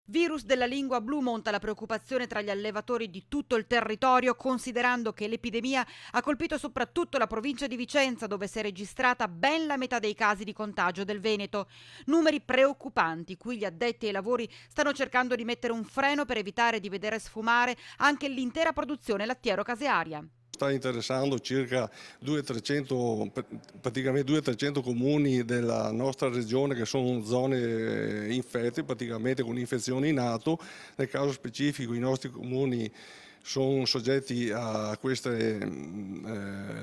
Virus della lingua blu monta la preoccupazione tra gli allevatori di tutto il territorio, considerando che l'epidemia ha colpito soprattutto la provincia di Vicenza, dove si è registrata ben la metà dei casi di contagio del Veneto. Numeri preoccupanti, cui gli addetti ai lavori stanno cercando di mettere un freno per evitare di vedere sfumare anche l'intera produzione lattiero-casearia. Sta interessando circa 200-300, praticamente 200-300 comuni della nostra regione che sono zone infette, praticamente con infezioni in atto. Nel caso specifico i nostri comuni sono soggetti a queste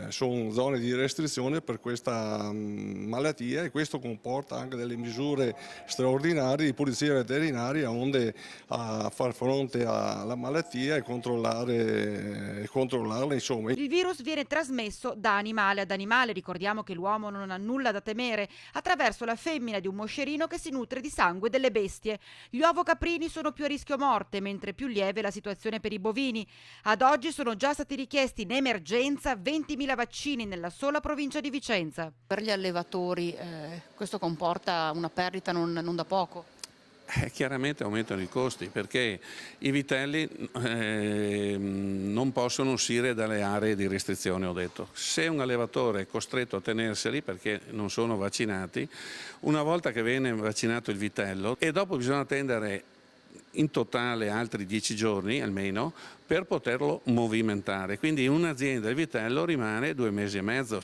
sono zone di restrizione per questa malattia, e questo comporta anche delle misure straordinarie di polizia veterinaria onde a far fronte alla malattia e controllarla, insomma. Il virus viene trasmesso da animale ad animale, ricordiamo che l'uomo non ha nulla da temere, attraverso la femmina di un moscerino che si nutre di sangue delle bestie. Gli ovocaprini sono più a rischio morte, mentre più lieve è la situazione per i bovini. Ad oggi sono già stati richiesti in emergenza 20.000 vaccini nella sola provincia di Vicenza. Per gli allevatori questo comporta una perdita non da poco. Chiaramente aumentano i costi perché i vitelli non possono uscire dalle aree di restrizione, ho detto. Se un allevatore è costretto a tenerseli perché non sono vaccinati, una volta che viene vaccinato il vitello e dopo bisogna attendere in totale altri 10 giorni almeno per poterlo movimentare, quindi un'azienda il vitello rimane 2 mesi e mezzo.